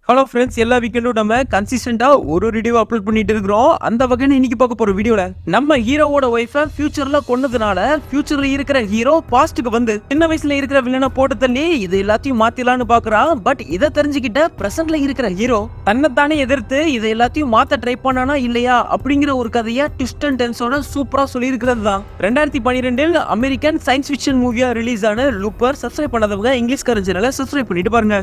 Hello friends, எல்லா வீக்கெண்டும் நம்ம கன்சிஸ்டண்டா ஒரு வீடியோ அப்லோட் பண்ணிட்டு இருக்கிறோம். அந்த வகையில் இன்னைக்கு பார்க்க போற வீடியோல நம்ம ஹீரோவோட ஒய்ஃபை ஃபியூச்சர்ல கொன்னதுனால ஃபியூச்சர்ல இருக்கிற ஹீரோ பாஸ்ட்டுக்கு வந்து சின்ன வயசுல இருக்கிற வில்லனை போட்டு தள்ளி இது எல்லாத்தையும் மாத்திடலான்னு பாக்குறான். பட் இதை தெரிஞ்சுக்கிட்ட பிரசன்ட்ல இருக்கிற ஹீரோ தன்னைத்தானே எதிர்த்து இதை எல்லாத்தையும் மாத்த ட்ரை பண்ணானா இல்லையா அப்படிங்கிற ஒரு கதையை ட்விஸ்ட் அண்ட் டென்ஸோட சூப்பரா சொல்லி இருக்கிறது தான் 2012 அமெரிக்கன் சயின்ஸ் ஃபிக்ஷன் மூவியா ரிலீஸ் ஆன லூப்பர். சப்ஸ்கிரைப் பண்ணாதவங்க இங்கிலீஷ் சேனலை சப்ஸ்கிரைப் பண்ணிட்டு பாருங்க.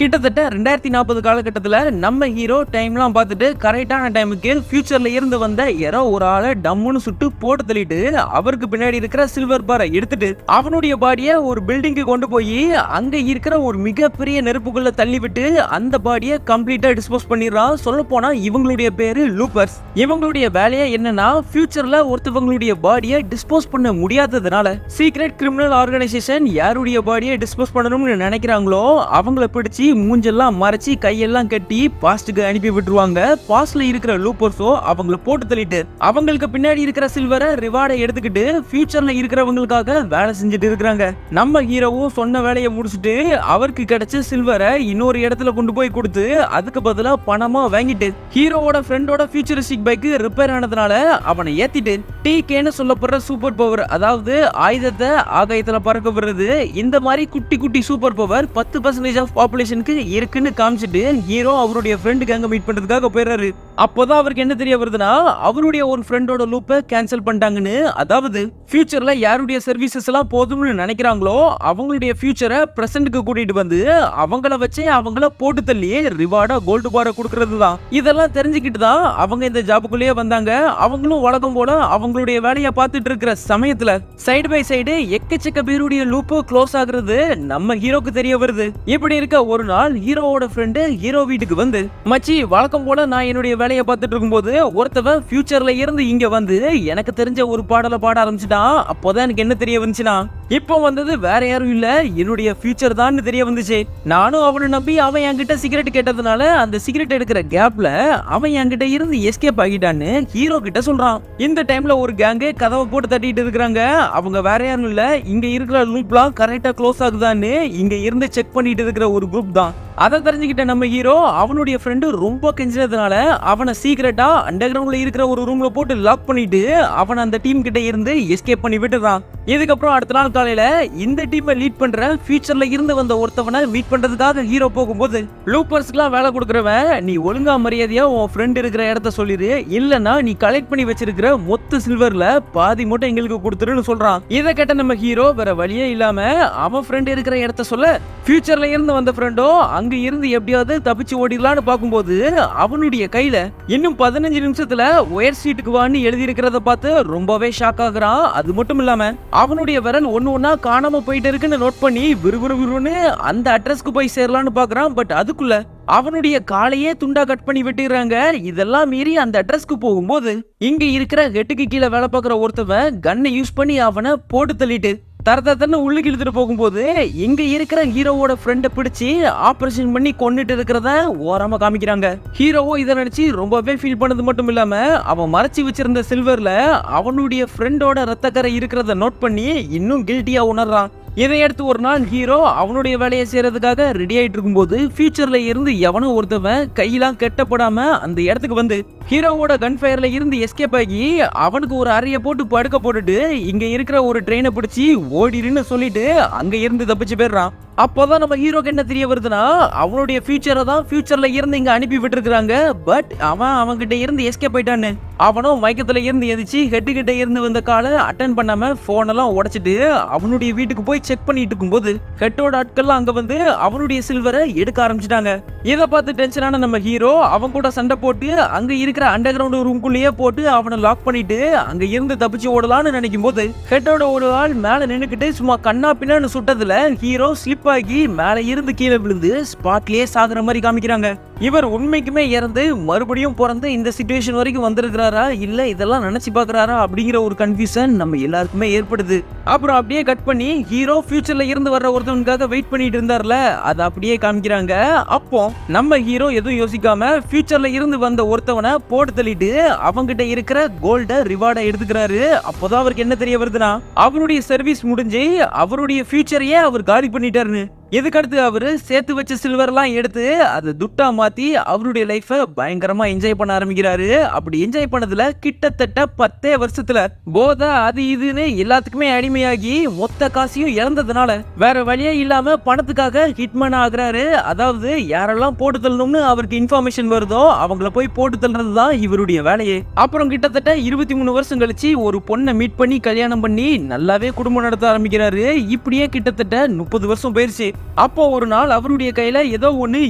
கிட்டத்தட்ட 2040 காலகட்டத்தில் நம்ம ஹீரோ டைம்லாம் பார்த்துட்டு கரெக்டான டைமுக்கு ஃபியூச்சர்ல இருந்து வந்த யாரோ ஒரு ஆளை டம்முன்னு சுட்டு போட்டு தள்ளிட்டு அவருக்கு பின்னாடி இருக்கிற சில்வர் பாரை எடுத்துட்டு அவனுடைய பாடியை ஒரு பில்டிங்க்கு கொண்டு போய் அங்க இருக்கிற ஒரு மிகப்பெரிய நெருப்புக்குள்ள தள்ளி விட்டு அந்த பாடியை கம்ப்ளீட்டா டிஸ்போஸ் பண்ணிடுறான். சொல்ல போனா இவங்களுடைய பேரு லூப்பர்ஸ். இவங்களுடைய வேலையை என்னன்னா ஃபியூச்சர்ல ஒருத்தவங்களுடைய பாடியை டிஸ்போஸ் பண்ண முடியாததுனால சீக்ரெட் கிரிமினல் ஆர்கனைசேஷன் யாருடைய பாடியை டிஸ்போஸ் பண்ணணும்னு நினைக்கிறாங்களோ அவங்கள பிடிச்சி மூஞ்செல்லாம் மறைச்சி கையெல்லாம் கட்டி பாஸ்டுக்கு அனுப்பி விட்டுருவாங்க. பாஸ்ட்ல இருக்கிற லூப்பர்ஸோ அவங்கள போட்டு தள்ளிட்டு அவங்களுக்கு பின்னாடி இருக்கிற சில்வரை ரிவார்டை எடுத்துக்கிட்டு ஃபியூச்சர்ல இருக்கிறவங்களுக்காக வேலை செஞ்சுட்டு இருக்கிறாங்க. நம்ம ஹீரோவும் சொன்ன வேலையை முடிச்சுட்டு அவருக்கு கிடைச்ச சில்வரை இன்னொரு இடத்துல கொண்டு போய் கொடுத்து அதுக்கு பதிலா பணமா வாங்கிட்டு ஹீரோவோட ஃப்ரெண்டோட ஃபியூச்சரிஸ்டிக் பைக் ரிப்பேர் ஆனதுனால அவனை ஏத்திட்டு டிகேன்னு சொல்லப்படுற சூப்பர் பவர், அதாவது ஆயுதத்தை ஆகாயத்துல பறக்க விடுறது, இந்த மாதிரி குட்டி குட்டி சூப்பர் பவர் 10% ஆஃப் பாப்புலேஷன் இருக்குன்னு காமிச்சிட்டு ஹீரோ அவருடைய ஃப்ரெண்ட் கேங்க மீட் பண்றதுக்காக போயிடுறாரு. அப்போதான் அவருக்கு என்ன தெரிய வருதுன்னா அவருடைய ஒரு ஃப்ரெண்டோட லூப்பை கேன்சல் பண்ணிட்டாங்கன்னு. அதாவது ஃபியூச்சர்ல யாருடைய சர்வீசஸ் எல்லாம் போதும்னு நினைக்கிறாங்களோ அவங்களுடைய ஃபியூச்சரை பிரசன்ட்க்கு கூட்டிட்டு வந்து அவங்கள வச்சு அவங்கள போட்டு தள்ளி ரிவார்டா கோல்டு பாரை கொடுக்கறது தான். இதெல்லாம் தெரிஞ்சுக்கிட்டு தான் அவங்க இந்த ஜாபுக்குள்ளேயே வந்தாங்க. அவங்களும் வழக்கம் போல அவங்களுடைய வேலையை பார்த்துட்டு இருக்கிற சமயத்துல சைடு பை சைடு எக்கச்சக்க பேருடைய லூப்பு க்ளோஸ் ஆகுறது நம்ம ஹீரோக்கு தெரிய வருது. இப்படி இருக்க ஒரு நாள் ஹீரோவோட ஃப்ரெண்டு ஹீரோ வீட்டுக்கு வந்து, மச்சி வழக்கம் போல நான் என்னுடைய வேலையை பார்த்துட்டு இருக்கும்போது ஒருத்தவன் ஃபியூச்சர்ல இருந்து இங்க வந்து எனக்கு தெரிஞ்ச ஒரு பாடலை பாட ஆரம்பிச்சுட்டான். அப்போதான் எனக்கு என்ன தெரிய வந்துச்சுன்னா இப்போ வந்தது வேற யாரும் இல்ல என்னுடைய ஃபியூச்சர் தான் தெரிய வந்துச்சு. நானும் அவனை நம்பி அவன் என்கிட்ட சிகரெட் கேட்டதுனால அந்த சிகரெட் எடுக்கிற கேப்ல அவன் என்கிட்ட இருந்து எஸ்கேப் ஆகிட்டான்னு ஹீரோ கிட்ட சொல்றான். இந்த டைம்ல ஒரு கேங்கு கதவை போட்டு தட்டிட்டு இருக்கிறாங்க. அவங்க வேற யாரும் இல்ல இங்க இருக்கிற லூப்லாம் கரெக்டா க்ளோஸ் ஆகுதான்னு இங்க இருந்து செக் பண்ணிட்டு இருக்கிற ஒரு குரூப் தான். அதை தெரிஞ்சுக்கிட்ட நம்ம ஹீரோ அவனுடைய ஃப்ரெண்டு ரொம்ப கெஞ்சினதுனால அவனை சீக்கிரட்டா அண்டர் கிரவுண்ட்ல இருக்கிற ஒரு ரூம்ல போட்டு லாக் பண்ணிட்டு அவன் அந்த டீம் கிட்ட இருந்து எஸ்கேப் பண்ணி விட்டுறான். இதுக்கப்புறம் அடுத்த நாள் காலையில இந்த டீமை லீட் பண்ற ஃபியூச்சர்ல இருந்து வந்த ஒருத்தவனை மீட் பண்றதுக்காக ஹீரோ போகும்போது லூப்பர்ஸ்க்குலாம் வேலை கொடுக்குறவன், நீ ஒழுங்கா மரியாதையா உன் ஃப்ரெண்ட் இருக்கிற இடத்த சொல்லிடு, இல்லன்னா நீ கலெக்ட் பண்ணி வச்சிருக்கிற மொத்த சில்வர்ல பாதி மட்டும் எங்களுக்கு கொடுத்துருன்னு சொல்றான். இதை கேட்ட நம்ம ஹீரோ வேற வழியே இல்லாம அவன் ஃப்ரெண்ட் இருக்கிற இடத்த சொல்ல ஃபியூச்சர்ல இருந்து வந்த ஃப்ரெண்டோ அங்க இருந்து எப்படியாவது தப்பிச்சு ஓடிடலான்னு பார்க்கும்போது அவனுடைய கையில இன்னும் 15 நிமிஷத்துல ஒயர் சீட்டுக்கு வான்னு எழுதி இருக்கிறத பார்த்து ரொம்பவே ஷாக் ஆகுறான். அது மட்டும் இல்லாம அவனுடைய விரல் ஒண்ணா காணாம போயிட்டு இருக்குன்னு நோட் பண்ணி விறுவிறுன்னு அந்த அட்ரஸ்க்கு போய் சேரலான்னு பாக்குறான். பட் அதுக்குள்ள அவனுடைய காலையே துண்டா கட் பண்ணி விட்டுறாங்க. இதெல்லாம் மீறி அந்த அட்ரஸ்க்கு போகும்போது இங்க இருக்கிற ஹெட்டுக்கு கீழே வேலை பார்க்குற ஒருத்தவன் கன்னை யூஸ் பண்ணி அவனை போட்டு தள்ளிட்டு தரத்தன்னு உள்ளுக்கு இழுத்துட்டு போகும்போது இங்க இருக்கிற ஹீரோவோட ஃப்ரெண்டை பிடிச்சி ஆபரேஷன் பண்ணி கொண்டுட்டு இருக்கிறத ஓரமா காமிக்கிறாங்க. ஹீரோவோ இதை நினைச்சு ரொம்பவே ஃபீல் பண்ணது மட்டும் இல்லாம அவன் மறைச்சு வச்சிருந்த சில்வர்ல அவனுடைய ஃப்ரெண்டோட ரத்தக்கரை இருக்கிறத நோட் பண்ணி இன்னும் கில்ட்டியா உணர்றான். இதையடுத்து ஒரு நாள் ஹீரோ அவனுடைய வேலையை செய்யறதுக்காக ரெடி ஆயிட்டு இருக்கும்போது ஃபியூச்சர்ல இருந்து எவனோ ஒருத்தவன் கையெல்லாம் கெட்டப்படாம அந்த இடத்துக்கு வந்து ஹீரோவோட கன் ஃபயர்ல இருந்து எஸ்கேப் ஆகி அவனுக்கு ஒரு அறைய போட்டு படுக்க போட்டுட்டு இங்க இருக்கிற ஒரு ட்ரெயினை பிடிச்சி ஓடிடுன்னு சொல்லிட்டு அங்க இருந்து தப்பிச்சு போயிடுறான். அப்போதான் நம்ம ஹீரோக்கு என்ன தெரிய வருதுன்னா அவனுடைய ஃபியூச்சரை தான் ஃபியூச்சர்ல இருந்து இங்க அனுப்பி விட்டுருக்காங்க. பட் அவன்கிட்ட இருந்து எஸ்கேப் ஆயிட்டான்னு அவனும் மயக்கத்துல இருந்து எதிர்த்து ஹெட்டு கிட்ட இருந்து வந்த காலை அட்டன் பண்ணாம போனெல்லாம் உடைச்சிட்டு அவனுடைய வீட்டுக்கு போய் செக் பண்ணிட்டு இருக்கும்போது ஹெட்டோட ஆட்கள்லாம் அங்க வந்து அவனுடைய சில்வரை எடுக்க ஆரம்பிச்சிட்டாங்க. இதை பார்த்து டென்ஷனான நம்ம ஹீரோ அவன் கூட சண்டை போட்டு அங்க இருக்கிற அண்டர் கிரவுண்ட் ரூம்குள்ளேயே போட்டு அவனை லாக் பண்ணிட்டு அங்க இருந்து தப்பிச்சு ஓடலான்னு நினைக்கும் போது ஹெட்டோட ஒரு ஆள் மேல நின்னுக்கிட்டு சும்மா கண்ணா பின்னான்னு சுட்டதுல ஹீரோ ஸ்லிப் ஆகி மேல இருந்து கீழே விழுந்து ஸ்பாட்லயே சாகுற மாதிரி காமிக்கிறாங்க. இவர் உண்மைக்குமே இறந்து மறுபடியும் பிறந்து இந்த சிச்சுவேஷன் வரைக்கும் வந்திருக்கிறாரா இல்ல இதெல்லாம் நினைச்சு பாக்குறாரா அப்படிங்கிற ஒரு கன்ஃபியூஷன் நம்ம எல்லாருக்குமே ஏற்படுது. அப்புறம் அப்படியே கட் பண்ணி ஹீரோ ஃபியூச்சர்ல இருந்து வர்ற ஒருத்தவனுக்காக வெயிட் பண்ணிட்டு இருந்தார்ல அதை அப்படியே காமிக்கிறாங்க. அப்போ நம்ம ஹீரோ எதுவும் யோசிக்காம ஃபியூச்சர்ல இருந்து வந்த ஒருத்தவனை போட்டு தள்ளிட்டு அவங்கிட்ட இருக்கிற கோல்ட ரிவார்டை எடுத்துக்கிறாரு. அப்போதான் அவருக்கு என்ன தெரிய வருதுன்னா அவருடைய சர்வீஸ் முடிஞ்சு அவருடைய ஃபியூச்சரையே அவர் காலி பண்ணிட்டாருன்னு. இதுக்கடுத்து அவரு சேர்த்து வச்ச சில்வர்லாம் எடுத்து அதை துட்டா மாத்தி அவருடைய லைஃபை பயங்கரமா என்ஜாய் பண்ண ஆரம்பிக்கிறாரு. அப்படி என்ஜாய் பண்ணதுல கிட்டத்தட்ட 10 வருஷத்துல போதை அது இதுன்னு எல்லாத்துக்குமே அடிமையாகி மொத்த காசையும் இழந்ததுனால வேற வழியே இல்லாம பணத்துக்காக ஹிட்மேன் ஆகுறாரு. அதாவது யாரெல்லாம் போட்டு தள்ளணும்னு அவருக்கு இன்ஃபர்மேஷன் வருதோ அவங்கள போய் போட்டு தள்ளுறது தான் இவருடைய வேலையே. அப்புறம் கிட்டத்தட்ட 23 வருஷம் கழிச்சு ஒரு பொண்ணை மீட் பண்ணி கல்யாணம் பண்ணி நல்லாவே குடும்பம் நடத்த ஆரம்பிக்கிறாரு. இப்படியே கிட்டத்தட்ட 30 வருஷம் போயிருச்சு. அப்போ ஒரு நாள் அவருடைய கையில ஏதோ ஒண்ணு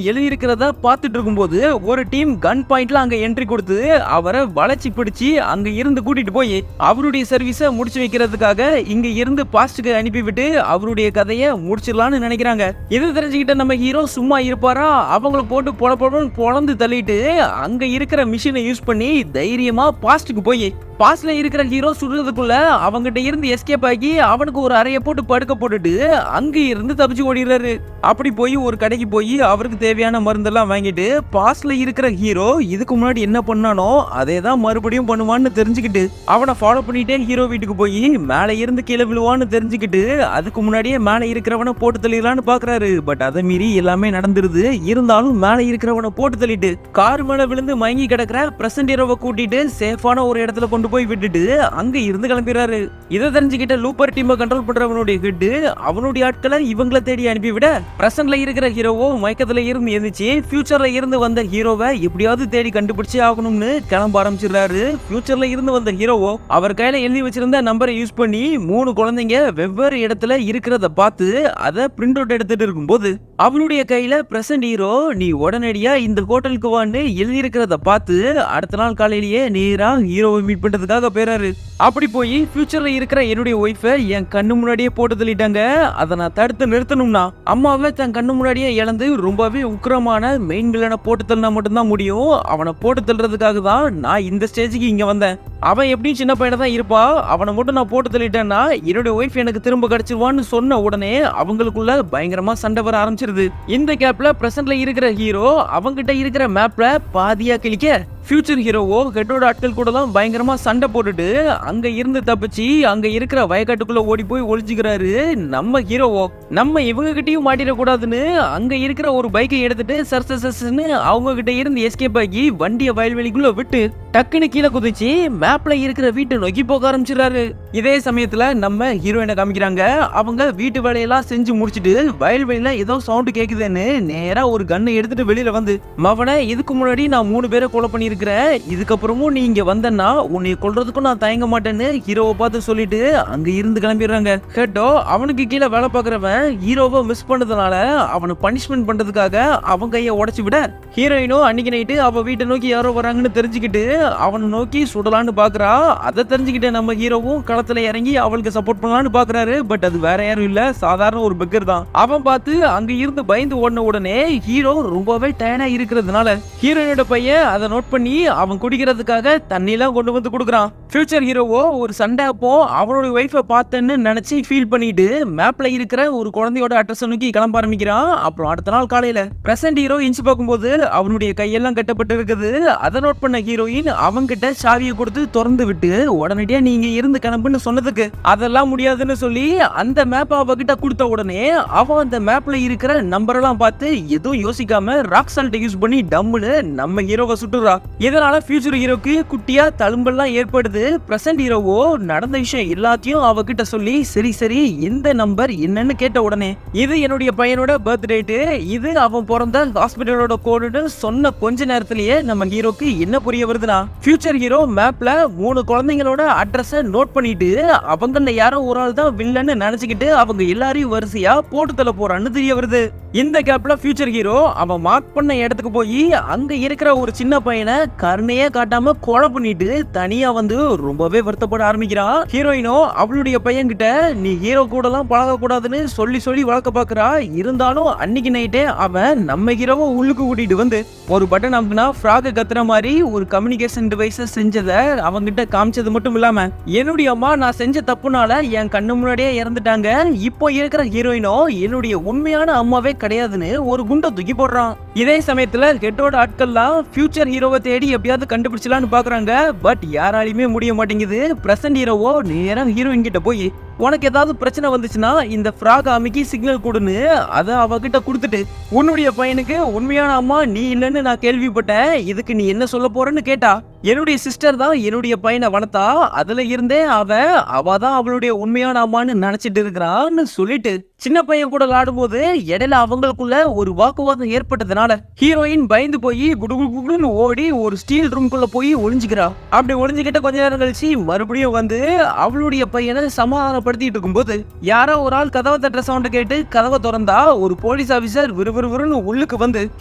எழுதி இருக்கிறத பார்த்துட்டு இருக்கும்போது ஒரு டீம் கன் பாயிண்ட்ல அங்க என்ட்ரி கொடுத்து அவரை வளைச்சி பிடிச்சி அங்க இருந்து கூட்டிட்டு போய் அவருடைய சர்வீஸை முடிச்சு வைக்கிறதுக்காக இங்க இருந்து பாஸ்டுக்கு அனுப்பிவிட்டு அவருடைய கதையை முடிச்சிடலாம்னு நினைக்கிறாங்க. இது தெரிஞ்சுக்கிட்ட நம்ம ஹீரோ சும்மா இருப்பாரா? அவங்கள போட்டு பொழந்து தள்ளிட்டு அங்க இருக்கிற மிஷினை யூஸ் பண்ணி தைரியமா பாஸ்டுக்கு போய் பாஸ்ட்ல இருக்கிற ஹீரோ சுடுறதுக்குள்ள அவங்கிட்ட இருந்து எஸ்கேப் ஆகி அவனுக்கு ஒரு அறைய போட்டு படுக்க போட்டுட்டு அங்க இருந்து தப்பிச்சு ஓடிடுறாரு. அப்படி போய் ஒரு கடைக்கு போய் அவருக்கு தேவையான மருந்தெல்லாம் வாங்கிட்டு பாஸ்ட்ல இருக்கிற ஹீரோ இதுக்கு முன்னாடி என்ன பண்ணானோ அதே தான் மறுபடியும் பண்ணுவான்னு தெரிஞ்சுக்கிட்டு அவனை ஃபாலோ பண்ணிட்டே ஹீரோ வீட்டுக்கு போய் மேலே இருந்து கீழே விழுவான்னு தெரிஞ்சுக்கிட்டு அதுக்கு முன்னாடியே மேலே இருக்கிறவனை போட்டு தள்ளிடலான்னு பாக்குறாரு. பட் அதை மீறி எல்லாமே நடந்துருது. இருந்தாலும் மேலே இருக்கிறவனை போட்டு தள்ளிட்டு கார் மேல விழுந்து மயங்கி கிடக்கிற பிரசன்ட் ஹீரோவை கூட்டிட்டு சேஃபான ஒரு இடத்துல கொண்டு போய் விட்டுட்டு அங்க இருந்து கிளம்பிடுறாரு. இதை தெரிஞ்சுக்கிட்ட லூப்பர் டீமை கண்ட்ரோல் பண்றவனுடைய ஹெட் அவனுடைய ஆட்களை இவங்களை தேடி அனுப்பிவிட பிரசன்ட்ல இருக்கிற ஹீரோவோ மயக்கத்துல இருந்து எழுந்துச்சு ஃபியூச்சர்ல இருந்து வந்த ஹீரோவை எப்படியாவது தேடி கண்டுபிடிச்சு ஆகணும்னு கிளம்ப ஆரம்பிச்சிடுறாரு. ஃபியூச்சர்ல இருந்து வந்த ஹீரோவோ அவர் கையில எழுதி வச்சிருந்த நம்பரை யூஸ் பண்ணி 3 குழந்தைங்க வெவ்வேறு இடத்துல இருக்கிறத பார்த்து அதை பிரிண்ட் அவுட் எடுத்துட்டு இருக்கும்போது அவனுடைய கையில பிரசன்ட் ஹீரோ நீ உடனடியா இந்த ஹோட்டலுக்கு வான்னு எழுதி இருக்கிறத பார்த்து அடுத்த நாள் காலையிலேயே நேரா ஹீரோவை மீட் பண்றதுக்காக போறாரு. அப்படி போய் ஃபியூச்சர்ல இருக்கிற என்னுடைய ஒய்ஃபை என் கண்ணு முன்னாடியே போட்டு தள்ளிட்டாங்க. அதை நான் தடுத்து நிறுத்தணும்னா அம்மாவை தன் கண்ணு முன்னாடியே இழந்து ரொம்பவே உக்கிரமான மெயின் வில்லனை போட்டு தள்ளினா மட்டும்தான் முடியும். அவனை போட்டு தள்ளுறதுக்காக தான் நான் இந்த ஸ்டேஜுக்கு இங்க வந்தேன். அவன் எப்படியும் சின்ன பையனை தான் இருப்பா. அவனை மட்டும் நான் போட்டு தள்ளிட்டேன்னா என்னுடைய ஒய்ஃப் எனக்கு திரும்ப கிடைச்சிருவான்னு சொன்ன உடனே அவங்களுக்குள்ள பயங்கரமா சண்டை வர ஆரம்பிச்சிருது. இந்த கேப்ல பிரசன்ட்ல இருக்கிற ஹீரோ அவங்கிட்ட இருக்கிற மேப்ல பாதியா கிளிக்க ஃபியூச்சர் ஹீரோவோ ஹெட்டோட ஆட்கள் கூட தான் பயங்கரமா சண்டை போட்டுட்டு அங்க இருந்து தப்பிச்சு அங்க இருக்கிற வயக்காட்டுக்குள்ள ஓடி போய் ஒளிஞ்சுக்கிறாரு. நம்ம ஹீரோவோ நம்ம இவங்க கிட்டயும் மாட்டிடக்கூடாதுன்னு அங்க இருக்கிற ஒரு பைக்கை எடுத்துட்டு சர்சன்னு அவங்க கிட்ட இருந்து எஸ்கேப் ஆகி வண்டியை வயல்வெளிக்குள்ள விட்டு டக்குன்னு கீழே குதிச்சு மேப்ல இருக்கிற வீட்டை நோக்கி போக ஆரம்பிச்சிடறாரு. இதே சமயத்துல நம்ம ஹீரோயினை காமிக்கிறாங்க. அவங்க வீட்டு வேலையெல்லாம் செஞ்சு முடிச்சுட்டு வயல்வெளியில ஏதோ சவுண்ட் கேக்குதுன்னு நேரா ஒரு கண்ணை எடுத்துட்டு வெளியில வந்து மவனை இதுக்கு முன்னாடி நான் 3 பேரை கொலை பண்ணிருக்கேன், இதுக்கப்புறமும் நீ இங்க வந்தன்னா உன்னை கொல்றதுக்கும் நான் தயங்க மாட்டேன்னு ஹீரோவை பார்த்து சொல்லிட்டு அங்க இருந்து கிளம்பிடுறாங்க. ஹெட்டோ அவனுக்கு கீழே வேலை பார்க்கறவன் ஹீரோவை மிஸ் பண்ணதுனால அவனை பனிஷ்மெண்ட் பண்றதுக்காக அவன் கையை உடைச்சு விட ஹீரோயினோ அன்னைக்கு நைட்டு அவ வீட்டை நோக்கி யாரோ வராங்கன்னு தெரிஞ்சுக்கிட்டு அவனை நோக்கி சுடலான்னு பாக்குறா. அதை தெரிஞ்சுக்கிட்ட நம்ம ஹீரோவும் களத்துல இறங்கி அவளுக்கு சப்போர்ட் பண்ணலான்னு பாக்குறாரு. பட் அது வேற யாரும் இல்ல, சாதாரண ஒரு பெக்கர் தான். அவன் பார்த்து அங்க இருந்து பயந்து ஓடின உடனே ஹீரோ ரொம்பவே டயர்டா இருக்கிறதுனால ஹீரோயினோட பையன் அதை நோட் பண்ணி அவன் குடிக்கிறதுக்காக தண்ணியெல்லாம் கொண்டு வந்து கொடுக்குறான். ஃபியூச்சர் ஹீரோவோ ஒரு சண்டை அப்போ அவனோட ஒய்ஃபை பார்த்தேன்னு நினைச்சு ஃபீல் பண்ணிட்டு மேப்ல இருக்கிற ஒரு குழந்தையோட அட்ரஸ் நோக்கி கிளம்ப ஆரம்பிக்கிறான். அப்புறம் அடுத்த நாள் காலையில பிரசன்ட் ஹீரோ இன்ச்சு பார்க்கும்போது அவனுடைய கையெல்லாம் கட்டப்பட்டு இருக்குது. அதை நோட் பண்ண ஹீரோயின் அவங்கிட்ட சாவியை கொடுத்து திறந்து விட்டு உடனடியா நீங்க இருந்து கிளம்புன்னு சொன்னதுக்கு அதெல்லாம் முடியாதுன்னு சொல்லி அந்த மேப் அவகிட்ட கொடுத்த உடனே அவன் அந்த மேப்ல இருக்கிற நம்பர் எல்லாம் பார்த்து எதுவும் யோசிக்காம ராக் சால்ட் யூஸ் பண்ணி டம்முன்னு நம்ம ஹீரோவை சுட்டுறா. இதனால ஃபியூச்சர் ஹீரோக்கு குட்டியா தழும்பெல்லாம் ஏற்படுது. பிரசன்ட் ஹீரோவோ நடந்த விஷயம் எல்லாத்தையும் அவகிட்ட சொல்லி சரி சரி இந்த நம்பர் என்னன்னு கேட்ட உடனே இது என்னுடைய பையனோட பர்த் டேட், இது அவன் பிறந்த ஹாஸ்பிட்டலோட கோடுன்னு சொன்ன கொஞ்ச நேரத்திலேயே நம்ம ஹீரோக்கு என்ன புரிய வருதுன்னா ஃபியூச்சர் ஹீரோ மேப்ல 3 குழந்தைங்களோட அட்ரஸை நோட் பண்ணிட்டு அவங்கள யாரோ ஒரு ஆள் தான் வில்லன்னு நினைச்சுக்கிட்டு அவங்க எல்லாரையும் வரிசையா போட்டு தள்ள போறான்னு தெரிய வருது. இந்த கேப்ல ஃபியூச்சர் ஹீரோ அவன் மார்க் பண்ண இடத்துக்கு போய் அங்க இருக்கிற ஒரு சின்ன பையனை கருணையே காட்டாம கொலை பண்ணிட்டு தனியா வந்து ரொம்பவே வருத்தப்பட ஆரம்பிக்கிறான். ஹீரோயினோ அவளுடைய பையன் கிட்ட நீ ஹீரோ கூட எல்லாம் பழக கூடாதுன்னு சொல்லி சொல்லி வளர்க்க பாக்குறா. இருந்தாலும் அன்னைக்கு நைட்டே அவன் நம்ம ஹீரோவை உள்ளுக்கு கூட்டிட்டு வந்து ஒரு பட்டன் அமுக்குனா ஃப்ராக் கத்துற மாதிரி ஒரு கம்யூனிகேஷன் டிவைஸை செஞ்சதை அவங்கிட்ட காமிச்சது மட்டும் இல்லாம என்னுடைய அம்மா நான் செஞ்ச தப்புனால என் கண்ணு முன்னாடியே இறந்துட்டாங்க, இப்போ இருக்கிற ஹீரோயினோ என்னுடைய உண்மையான அம்மாவே கிடையாதுன்னு ஒரு குண்டை தூக்கி போடுறான். இதே சமயத்துல ஹெட்டோட ஆட்கள்லாம் ஃபியூச்சர் ஹீரோவை தேடி எப்படியாவது கண்டுபிடிச்சலான்னு பாக்குறாங்க. பட் யாராலையுமே முடிய மாட்டேங்குது. பிரசன்ட் ஹீரோவோ நேரா ஹீரோயின் கிட்ட போய் உனக்கு ஏதாவது பிரச்சனை வந்துச்சுன்னா இந்த ஃப்ராக் அமைக்கி சிக்னல் கொடுன்னு அதை அவகிட்ட கொடுத்துட்டு, உன்னுடைய பையனுக்கு உண்மையான அம்மா நீ இல்லைன்னு நான் கேள்விப்பட்டேன், இதுக்கு நீ என்ன சொல்ல போறன்னு கேட்டா, என்னுடைய சிஸ்டர் தான் என்னுடைய பையனை வளர்த்தா, அதுல இருந்தே அவ தான் அவளுடைய உண்மையான அம்மான்னு நினைச்சிட்டு இருக்கிறான்னு சொல்லிட்டு சின்ன பையன் கூட விளையாடும்போது இடையில அவங்களுக்குள்ள ஒரு வாக்குவாதம் ஏற்பட்டதுனால ஹீரோயின் பயந்து போய் குடுகுடுன்னு ஓடி ஒரு ஸ்டீல் ரூம்குள்ள போய் ஒளிஞ்சுக்கிறா. அப்படி ஒளிஞ்சுக்கிட்ட கொஞ்ச நேரம் கழிச்சு மறுபடியும் வந்து அவளுடைய பையனை சமாதானப்படுத்திட்டு இருக்கும்போது யாரோ ஒரு ஆள் கதவை தட்டுற சவுண்ட் கேட்டு கதவை திறந்தா ஒரு போலீஸ் ஆபீசர் விறுவிறுன்னு உள்ளுக்கு வந்து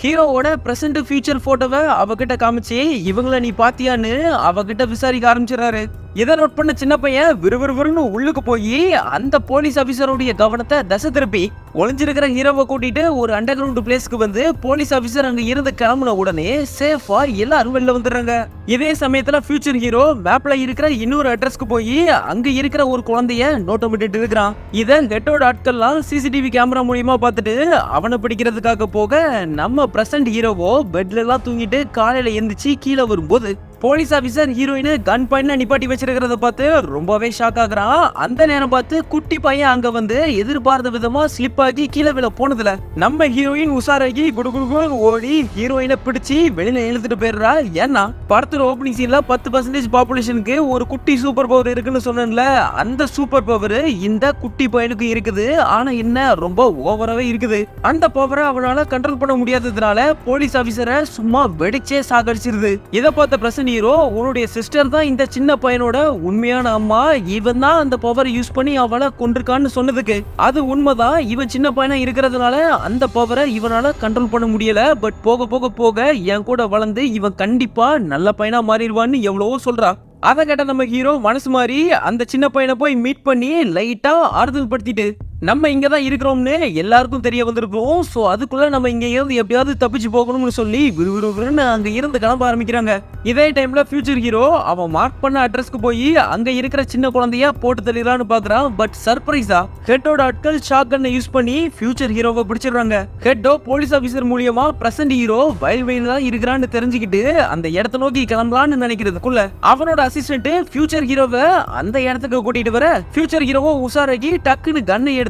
ஹீரோவோட பிரசன்ட் ஃபியூச்சர் போட்டோவை அவகிட்ட காமிச்சு இவங்களை நீ பாத்தியான்னு அவகிட்ட விசாரிக்க ஆரம்பிச்சிடறாரு. இதை நோட் பண்ண சின்ன பையன் விறுவிறுன்னு உள்ளுக்கு போய் அந்த போலீஸ் ஆபீசருடைய கவனத்தை தசை திருப்பி ஒளிஞ்சிருக்கிற ஹீரோவை கூட்டிட்டு ஒரு அண்டர் கிரவுண்ட் பிளேஸ்க்கு வந்து போலீஸ் ஆபீசர் அங்க இருந்து கிளம்புன உடனே சேஃபா எல்லாரும் வெளில வந்துடுறாங்க. இதே சமயத்துல ஃபியூச்சர் ஹீரோ மேப்ல இருக்கிற இன்னொரு அட்ரஸ்க்கு போய் அங்க இருக்கிற ஒரு குழந்தைய நோட்டமிட்டு இருக்கிறான். இதை ஹெட்டோட ஆட்கள்லாம் சிசிடிவி கேமரா மூலியமா பார்த்துட்டு அவனை பிடிக்கிறதுக்காக போக நம்ம பிரசன்ட் ஹீரோவோ பெட்ல எல்லாம் தூங்கிட்டு காலையில எந்திரிச்சு கீழே வரும்போது போலீஸ் ஆபீசர் ஹீரோயினை கன் பாயிண்ட்ல நிப்பாட்டி வச்சிருக்கிறத பார்த்து ரொம்பவே ஷாக் ஆகுறான். அந்த நேரம் பார்த்து குட்டி பையன் அங்க வந்து எதிர்பார்த்த விதமா ஸ்லிப் ஆகி கீழே விழ போனதுல நம்ம ஹீரோயின் உஷாராகி குடுகுடுன்னு ஓடி ஹீரோயினை பிடிச்சி வெளியில இழுத்துட்டு போயிடுறா. ஏன்னா படத்தோட ஓப்பனிங் சீன்ல 10% பாப்புலேஷனுக்கு ஒரு குட்டி சூப்பர் பவர் இருக்குன்னு சொன்னேன்ல, அந்த சூப்பர் பவர் இந்த குட்டி பையனுக்கு இருக்குது. ஆனா என்ன ரொம்ப ஓவராவே இருக்குது. அந்த பவரை அவனால கண்ட்ரோல் பண்ண முடியாததுனால போலீஸ் ஆபீசரை சும்மா வெடிச்சே சாகடிச்சிருது. இதை பார்த்த பிரசன்ட் ஹீரோ உன்னுடைய சிஸ்டர் தான் இந்த சின்ன பையனோட உண்மையான அம்மா, இவன் தான் அந்த பவர் யூஸ் பண்ணி அவளை கொண்டிருக்கான்னு சொன்னதுக்கு அது உண்மைதான். இவன் சின்ன பையனா இருக்கிறதுனால அந்த பவரை இவனால கண்ட்ரோல் பண்ண முடியல. பட் போக போக போக என் கூட வளர்ந்து இவன் கண்டிப்பா நல்ல பையனா மாறிடுவான்னு எவ்வளவோ சொல்றா. அதை கேட்ட நம்ம ஹீரோ மனசு மாறி அந்த சின்ன பையனை போய் மீட் பண்ணி லைட்டா ஆறுதல் படுத்திட்டு நம்ம இங்க தான் இருக்கிறோம்னு எல்லாருக்கும் தெரிய வந்திருக்கோம். ஸோ அதுக்குள்ள நம்ம இங்க இருந்து எப்படியாவது தப்பிச்சு போகணும்னு சொல்லி விறுவிறுன்னு அங்க இருந்து கிளம்ப ஆரம்பிக்கிறாங்க. இதே டைம்ல ஃபியூச்சர் ஹீரோ அவன் மார்க் பண்ண அட்ரஸ்க்கு போய் அங்க இருக்கிற சின்ன குழந்தைய போட்டு தள்ளிடலான்னு பாக்குறான். பட் சர்ப்ரைஸா ஹெட்டோட ஆட்கள் ஷாட் கன்னை யூஸ் பண்ணி ஃபியூச்சர் ஹீரோவை பிடிச்சிடுறாங்க. ஹெட்டோ போலீஸ் ஆபீசர் மூலியமா பிரசன்ட் ஹீரோ வயல்வெளியில தான் இருக்கிறான்னு தெரிஞ்சுக்கிட்டு அந்த இடத்த நோக்கி கிளம்பலான்னு நினைக்கிறதுக்குள்ள அவனோட அசிஸ்டன்ட் ஃபியூச்சர் ஹீரோவை அந்த இடத்துக்கு கூட்டிட்டு வர ஃபியூச்சர் ஹீரோவை உஷாராகி டக்குன்னு கன்னை எடுத்து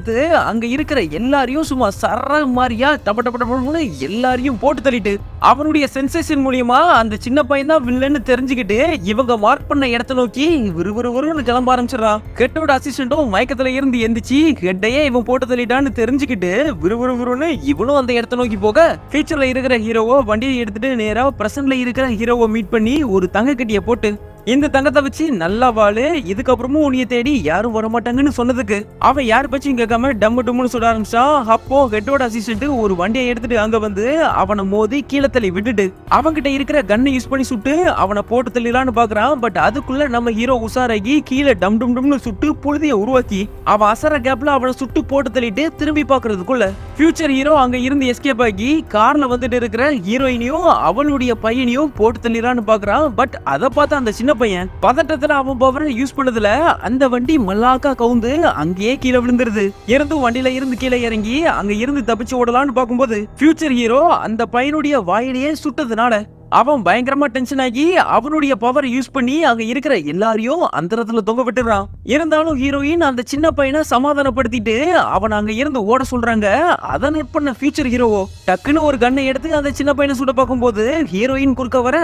அங்க இருக்கிற எல்லாரையும் சும்மா சர மாதிரியா டப டப டபன்னு எல்லாரையும் போட்டு தள்ளிட்டு அவனுடைய சென்சேஷன் மூலியமா அந்த சின்ன பையன் தான் வில்லன்னு தெரிஞ்சுக்கிட்டு இவங்க மார்க் பண்ண இடத்த நோக்கி விறுவிறுன்னு கிளம்ப ஆரம்பிச்சிடறான். ஹெட்டோட அசிஸ்டன்ட்டும் மயக்கத்துல இருந்து எந்திரிச்சு ஹெட்டையே இவன் போட்டு தள்ளிட்டான்னு தெரிஞ்சுக்கிட்டு விறுவிறுன்னு இவனும் அந்த இடத்த நோக்கி போக ஃபியூச்சர்ல இருக்கிற ஹீரோவோ வண்டியை எடுத்துட்டு நேரா பிரசன்ட்ல இருக்கிற ஹீரோவை மீட் பண்ணி ஒரு தங்க கட்டிய போட்டு இந்த தங்கத்தை வச்சு நல்லா வாழு, இதுக்கப்புறமும் உன்னைய தேடி யாரும் வரமாட்டாங்கன்னு சொன்னதுக்கு அவன் யார் பச்சும் கேட்காம டம்மு டம்முன்னு சொல்ல ஆரம்பிச்சான். அப்போ ஹெட்டோட அசிஸ்டன்ட் ஒரு வண்டியை எடுத்துட்டு அங்க வந்து அவனை மோதி கீழே தள்ளி விட்டுட்டு அவன்கிட்ட இருக்கிற கன்னை யூஸ் பண்ணி சுட்டு அவனை போட்டு தள்ளிடலான்னு பாக்குறான். பட் அதுக்குள்ள நம்ம ஹீரோ உஷாராகி கீழே டம் டும் டம்னு சுட்டு புழுதியை உருவாக்கி அவன் அசர கேப்ல அவனை சுட்டு போட்டு தள்ளிட்டு திரும்பி பாக்குறதுக்குள்ள ஃபியூச்சர் ஹீரோ அங்க இருந்து எஸ்கேப் ஆகி கார்ல வந்துட்டு இருக்கிற ஹீரோயினையும் அவளுடைய பையனையும் போட்டு தள்ளிடலான்னு பாக்குறான். பட் அதை பார்த்து அந்த சின்ன பையன் பதட்டத்துல அவன் பவரை யூஸ் பண்ணதுல அந்த வண்டி மல்லாக்கா கவுந்து அங்கேயே கீழே விழுந்துருது. இருந்து வண்டியில இருந்து கீழே இறங்கி அங்க இருந்து தப்பிச்சு ஓடலான்னு பார்க்கும்போது ஃபியூச்சர் ஹீரோ அந்த பையனுடைய வாயிலேயே சுட்டதுனால அவன் பயங்கரமா டென்ஷன் ஆகி அவனுடைய பவர் யூஸ் பண்ணி அங்க இருக்கிற எல்லாரையும் அந்தரத்துல தொங்க விட்டுறான். இருந்தாலும் ஹீரோயின் அந்த சின்ன பையனை சமாதானப்படுத்திட்டு அவன் அங்க இருந்து ஓட சொல்றாங்க. அதை நோட் பண்ண ஃபியூச்சர் ஹீரோவோ டக்குன்னு ஒரு கன்னை எடுத்து அந்த சின்ன பையனை சுட பார்க்கும்போது ஹீரோயின் குறுக்க வர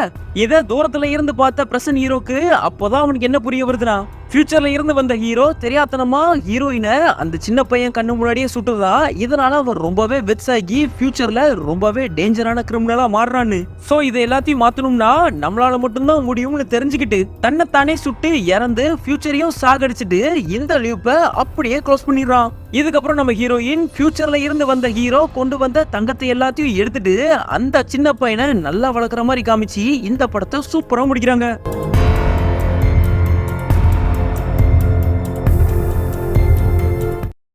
இதை தூரத்துல இருந்து பார்த்த பிரசன்ட் ஹீரோக்கு அப்போதான் அவனுக்கு என்ன புரிய வருதுன்னா ஃபியூச்சர்ல இருந்து வந்த ஹீரோ தெரியாதனமா ஹீரோயினை அந்த சின்ன பையன் கண்ணு முன்னாடியே சுட்டுதா. இதனால அவன் ரொம்பவே வெக்ஸ் ஆகி ஃபியூச்சர்ல ரொம்பவே டேஞ்சரான கிரிமினலா மாறுறான்னு. சோ இதை எல்லாத்தையும் மாத்தணும்னா நம்மளால மட்டும்தான் முடியும்னு தெரிஞ்சுக்கிட்டு தன்னைத்தானே சுட்டு இறந்து ஃபியூச்சரையும் சாகடிச்சிட்டு இந்த லூப்பை அப்படியே க்ளோஸ் பண்ணிடுறான். இதுக்கப்புறம் நம்ம ஹீரோயின் ஃபியூச்சர்ல இருந்து வந்த ஹீரோ கொண்டு வந்த தங்கத்தை எல்லாத்தையும் எடுத்துட்டு அந்த சின்ன பையனை நல்லா வளர்க்குற மாதிரி காமிச்சு இந்த படத்தை சூப்பரா முடிக்கிறாங்க.